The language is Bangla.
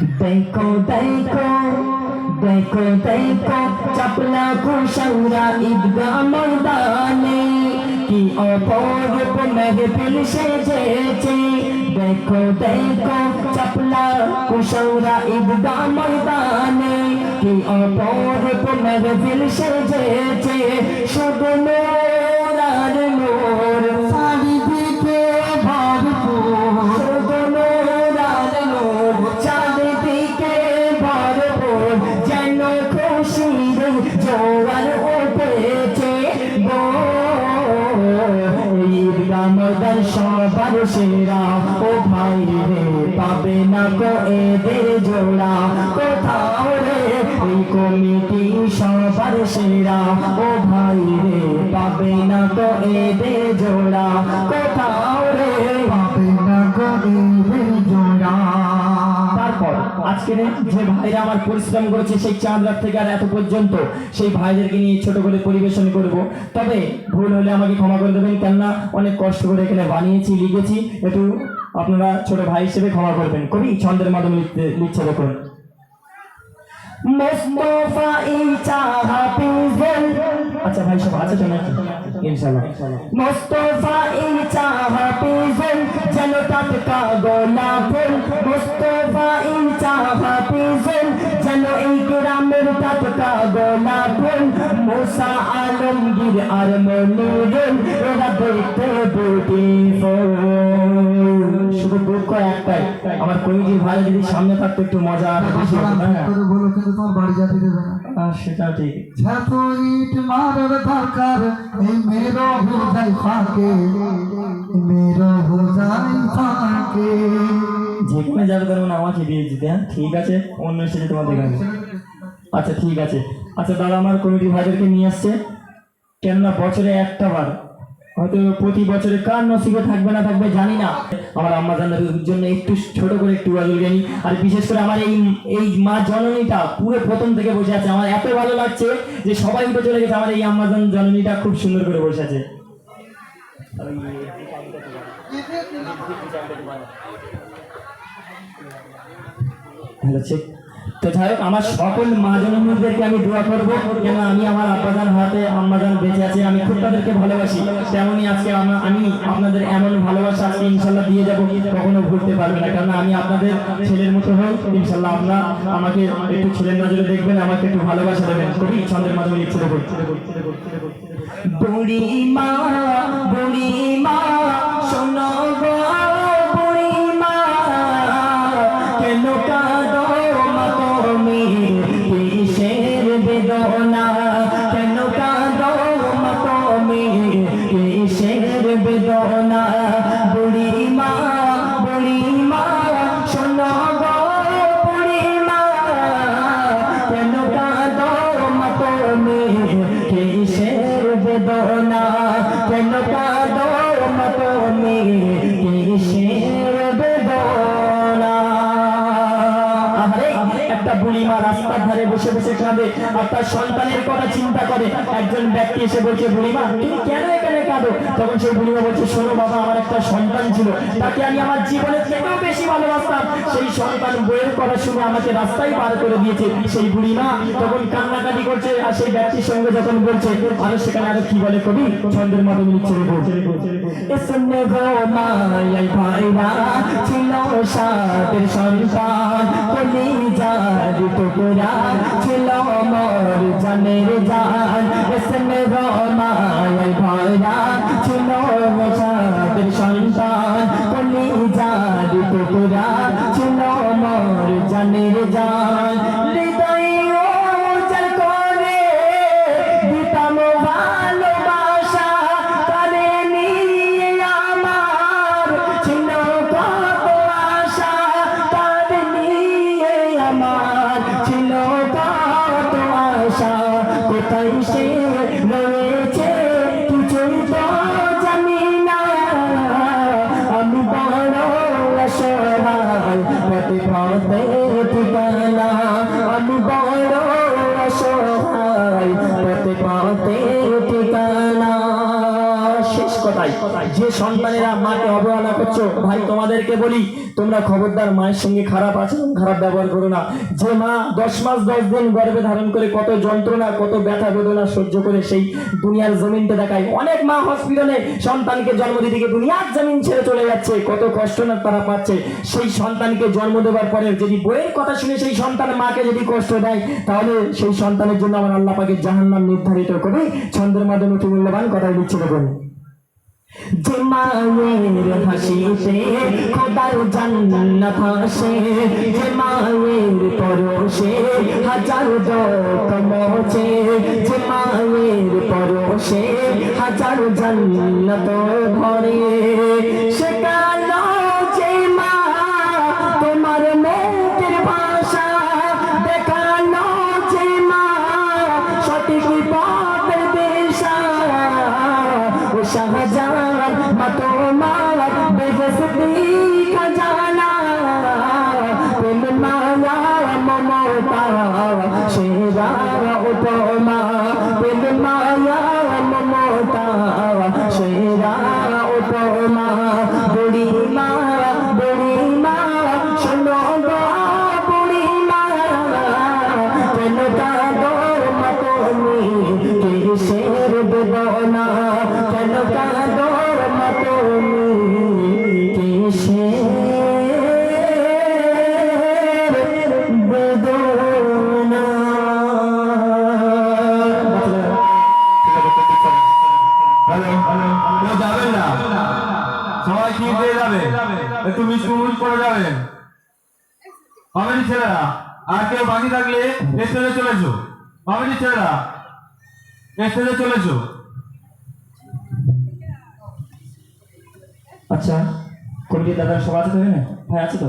देखो देखो देखो देखो चपला कुशौरा ईदगाह मैदाने की अपूर्व महफिल सेजेছে देखो देखो चपला कुशौरा ईदगाह मैदाने की अपूर्व महफिल सेजेছে शुद्ध नूर আর নূর চারিদিকে ভরপুর শুদ্ধ নূর আর নূর চারিদিকে ভরপুর যেন খুশির জোয়ার উঠেছে গো ঈদগাহ ময়দান সবার সেরা ও ভাই রে পাবে না গো এদের জোড়া কোথাও রে এই কমিটি সবার সেরা ও ভাই রে পাবে না গো এদের জোড়া কোথাও রে পাবে না গো এদের জোড়া। তারপর আজকে যে ভাইরা আমার পরিশ্রম করেছে সেই চাঁদ রাত থেকে আর এত পর্যন্ত সেই ভাইদেরকে নিয়ে ছোট করে পরিবেশন করব, তবে ভুল হলে আমাকে ক্ষমা করে দেবেন, কেননা অনেক কষ্ট করে এখানে বানিয়েছি লিখেছি, একটু আপনারা ছোট ভাই হিসেবে ক্ষমা করবেন। কবি ছন্দের মাধ্যমে লিখছে দেখুন। মুস্তাফা ইচ্ছা হাফিজুল, আচ্ছা ভাই সব আছে তো নাকি ইনশাআল্লাহ। মুস্তাফা ইচ্ছা হাফিজুল যেন টাটকা গোলাপ ফুল, মুস্তাফা ইচ্ছা হাফিজুল যেন এই গ্রামের টাটকা গোলাপ ফুল, মুসা আলমগীর আর মনিরুল ওরা দেখতে বিউটিফুল। শুধু দুঃখ একটাই, আমার কমিটির ভাই যদি সামনে থাকতো একটু মজা বেশি হতো। বলো কিন্তু তোমার বাড়ি যেতে দেবে না, সেটা ঠিক। যত ইট মারার দরকার এই মেরো হো যায় ফাঁকে, মেরো হো যায় ফাঁকে। যেখানে যাবে তার মানে আমাকে দিয়ে দিতে। হ্যাঁ ঠিক আছে, অন্য সেটা তোমাদের গান। আচ্ছা ঠিক আছে। আচ্ছা দাদা আমার কমিটি ভাইদেরকে নিয়ে আসছে, কেননা বছরে একটা বার, হয়তো প্রতি বছরে কার নসিবে থাকবে না থাকবে জানি না, আমার আম্মা জানের জন্য একটু ছোট করে একটু আজল গানি। আর বিশেষ করে আমার এই মা জননীটা পুরো প্রথম থেকে বসে আছে, আমার এত ভালো লাগছে যে সবাই উঠে চলে গেছে, আমার এই আম্মা জননীটা খুব সুন্দর করে বসে আছে। Hello check. তো যাই হোক আমার সকল মা জননীদেরকে আমি দোয়া করবো, কেন আমি আমার আব্বাজান হাতে আম্মাজান বেঁচে আছে, আমি খুব তাদেরকে ভালোবাসি, তেমনই আজকে আমি আপনাদের এমন ভালোবাসা আজকে ইনশাল্লাহ দিয়ে যাবো, কখনো ভুলতে পারবে না, কারণ আমি আপনাদের ছেলের মতো হই ইনশাল্লাহ। আপনারা আমাকে একটু ছেলের নজরে দেখবেন, আমাকে একটু ভালোবাসা দেবেন। কবি ছন্দের মাধ্যমে লিখতে দেবো। বুড়ি মা শোনো গো বুড়ি মা, কেন কাঁদো মা তুমি কিসের বেদনা, কেন কাঁদো মা তুমি কিসের বেদনা, বুড়ি মা শোনো গো বুড়ি মা, কেন কাঁদো মা তুমি কিসের বেদনা, কেন কাঁদো মা তুমি কিসের বেদনা। একটা বুড়িমা রাস্তার ধারে বসে বসে কাঁদে আর তার সন্তানের কথা চিন্তা করে। একজন ব্যক্তি এসে বলছে, বুড়িমা তুমি কেন এখানে কাঁদো? তখন সেই বুড়িমা বলছে, শোনো বাবা, আমার একটা সন্তান ছিল, তাকে আমি আমার জীবনের থেকেও বেশি ভালোবাসতাম, সেই সন্তান বইয়ের কথা শুনে আমাকে রাস্তায় পার করে দিয়েছে। সেই বুড়িমা তখন কান্নাকাটি করছে, আর সেই ব্যক্তির সঙ্গে যখন বলছে, আর সেখানে আরো কি বলে কবি ছন্দের মাধ্যমে লিখছে ছিল সাতের সন্তান, কলিজার টুকরা ছিল মোর জানের জান, রমায় ভরা ছিল সাতের সন্তান, কলিজার টুকরা ছিল মোর জানের জান, হৃদয় উজাড় করে দিতাম ভালোবাসা, তারে নিয়ে আমার ছিল কত আশা, তারে নিয়ে আমার ছিল কত আশা, কোথায় সে রয়েছে কিছুই তো জানি না, আমি বড় অসহায় পথে পথে ঠিকানা, আমি বড় অসহায় পথে পথে ঠিকানা। শেষ কথায় যে সন্তানেরা মাকে অবহেলা করছো, ভাই তোমাদেরকে বলি তোমরা খবরদার মায়ের সঙ্গে খারাপ আচরণ খারাপ ব্যবহার করো না। যে মা 10 মাস 10 দিন গর্ভে ধারণ করে কত যন্ত্রণা কত ব্যথা বেদনা সহ্য করে সেই দুনিয়ার জমিনটা দেখায়, অনেক মা হসপিটালে সন্তানকে জন্ম দিতে গিয়ে দুনিয়ার জমিন ছেড়ে চলে যাচ্ছে, কত কষ্ট না তারা পাচ্ছে। সেই সন্তানকে জন্ম দেওয়ার পরে যদি বইয়ের কথা শুনে সেই সন্তান মাকে যদি কষ্ট দেয়, তাহলে সেই সন্তানের জন্য আমার আল্লাহ পাকের জাহান্নাম নির্ধারিত করে। ছন্দের মাধ্যমে কি মূল্যবান কথা দিচ্ছে দেখুন। যে মায়ের হাসিতে খোদার জান্নাত আসে, যে মায়ের পরশে হাজার দুঃখ মোচে, যে মায়ের পরশে হাজার জান্নাত ভরে, সে কালো যে মা তোমার মুখের ভাষা দেখানো, যে মা সঠিক পথের দিশা, ও শাহজাহান মা তোমার বেজতি খজানা, প্রেম মায়া মমতা সেরা উপমা, প্রেম মায়া মমতা সেরা উপমা, বুড়ি মা শোনো গো বুড়ি মা, কেন কাঁদো মা তুমি কিসের বেদনা, কেন কাঁদো মা তুমি কিসের বেদনা। হ্যালো, কেউ যাবেন না, সবাই কি পেয়ে যাবে, একটু মিষ্টি করে যাবেন কমেডি ছেলেরা। আর কেউ বাকি থাকলে স্টেজে চলেছো, কমেডি ছেলেরা স্টেজে চলেছো। আচ্ছা কমিটি দাদার সভা আছে তো? এখানে ভাই আছে তো?